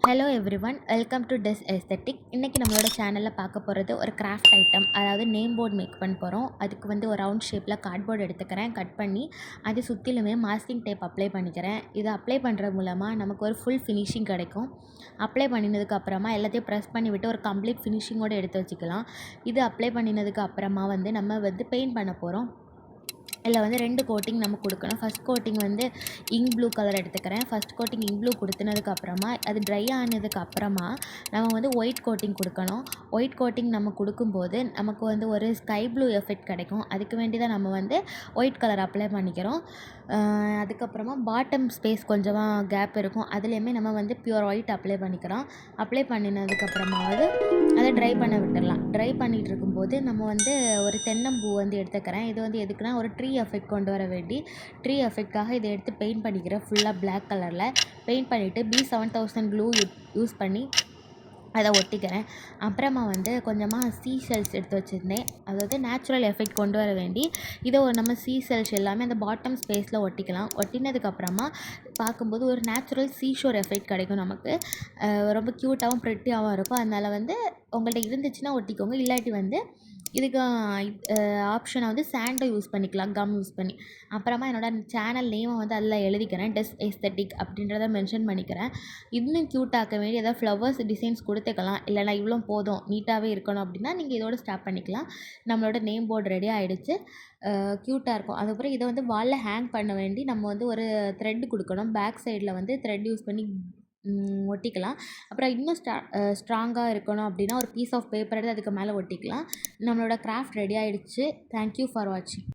Hello everyone, welcome to Des Aesthetic. இன்றைக்கி நம்மளோட சேனலில் பார்க்க போகிறது ஒரு கிராஃப்ட் ஐட்டம், அதாவது நேம் போர்டு மேக் பண்ண போகிறோம். அதுக்கு வந்து ஒரு ரவுண்ட் ஷேப்பில் கார்ட்போர்டு எடுத்துக்கிறேன், கட் பண்ணி அது சுற்றிலுமே மாஸ்கிங் டேப் அப்ளை பண்ணிக்கிறேன். இதை அப்ளை பண்ணுறது மூலமாக நமக்கு ஒரு ஃபுல் ஃபினிஷிங் கிடைக்கும். அப்ளை பண்ணினதுக்கு அப்புறமா எல்லாத்தையும் ப்ரெஸ் பண்ணிவிட்டு ஒரு கம்ப்ளீட் ஃபினிஷிங்கோடு எடுத்து வச்சுக்கலாம். இது அப்ளை பண்ணினதுக்கு அப்புறமா வந்து நம்ம வந்து பெயிண்ட் பண்ண போகிறோம். இதில் வந்து 2 கோட்டிங் நம்ம கொடுக்கணும். ஃபஸ்ட் கோட்டிங் வந்து இங்க் ப்ளூ கலர் எடுத்துக்கிறேன். ஃபஸ்ட் கோட்டிங் இங்க் ப்ளூ கொடுத்தனதுக்கப்புறமா அது ட்ரை ஆனதுக்கப்புறமா நம்ம வந்து ஒயிட் கோட்டிங் கொடுக்கணும். ஒயிட் கோட்டிங் நம்ம கொடுக்கும்போது நமக்கு வந்து ஒரு ஸ்கை ப்ளூ எஃபெக்ட் கிடைக்கும். அதுக்கு வேண்டி தான் நம்ம வந்து ஒயிட் கலர் அப்ளை பண்ணிக்கிறோம். அதுக்கப்புறமா பாட்டம் ஸ்பேஸ் கொஞ்சமாக கேப் இருக்கும், அதுலேயுமே நம்ம வந்து பியூர் ஒயிட் அப்ளை பண்ணிக்கிறோம். அப்ளை பண்ணினதுக்கப்புறமாவது அதை ட்ரை பண்ண விட்டுடலாம். ட்ரை பண்ணிகிட்டு இருக்கும்போது நம்ம வந்து ஒரு தென்னம்பூ வந்து எடுத்துக்கிறேன். இது வந்து எதுக்குன்னா ஒரு ட்ரீ எஃபெக்ட் கொண்டு வர வேண்டி ட்ரீ எஃபெக்டாக இதை எடுத்து பெயிண்ட் பண்ணிக்கிறேன். ஃபுல்லாக பிளாக் கலரில் பெயிண்ட் பண்ணிவிட்டு B7000 க்ளூ யூஸ் பண்ணி அதை ஒட்டிக்கிறேன். அப்புறமா வந்து கொஞ்சமாக சீஷெல்ஸ் எடுத்து வச்சுருந்தேன், அதாவது நேச்சுரல் எஃபெக்ட் கொண்டு வர வேண்டி இதை நம்ம சீஷெல்ஸ் எல்லாமே அந்த பாட்டம் ஸ்பேஸில் ஒட்டிக்கலாம். ஒட்டினதுக்கப்புறமா பார்க்கும்போது ஒரு நேச்சுரல் சீஷோர் எஃபெக்ட் கிடைக்கும் நமக்கு. ரொம்ப க்யூட்டாகவும் ப்ரிட்டியாகவும் இருக்கும். அதனால் வந்து உங்கள்கிட்ட இருந்துச்சுன்னா ஒட்டிக்கோங்க, இல்லாட்டி வந்து இதுக்கு ஆப்ஷனை வந்து சாண்டை யூஸ் பண்ணிக்கலாம், கம் யூஸ் பண்ணி. அப்புறமா என்னோடய சேனல் நேமை வந்து அதில் எழுதிக்கிறேன், டெஸ் எஸ்தெட்டிக் அப்படின்றத மென்ஷன் பண்ணிக்கிறேன். இன்னும் க்யூட்டாக்க வேண்டி ஏதாவது ஃப்ளவர்ஸ் டிசைன்ஸ் கொடுத்துக்கலாம், இல்லைனா இவ்வளோ போதும் நீட்டாகவே இருக்கணும் அப்படின்னா நீங்கள் இதோட ஸ்டாப் பண்ணிக்கலாம். நம்மளோட நேம் போர்டு ரெடி ஆகிடுச்சு, க்யூட்டாக இருக்கும். அதுக்கப்புறம் இதை வந்து வாலில் ஹேங் பண்ண வேண்டி நம்ம வந்து ஒரு த்ரெட் கொடுக்கணும். பேக் சைடில் வந்து த்ரெட் யூஸ் பண்ணி ஒட்டிக்கலாம். அப்புறம் இன்னும் ஸ்ட்ராங்காக இருக்கணும் அப்படின்னா ஒரு பீஸ் ஆஃப் பேப்பர் எடுத்து அதுக்கு மேலே ஒட்டிக்கலாம். நம்மளோட கிராஃப்ட் ரெடி ஆகிடுச்சு. தேங்க்யூ ஃபார் வாட்சிங்.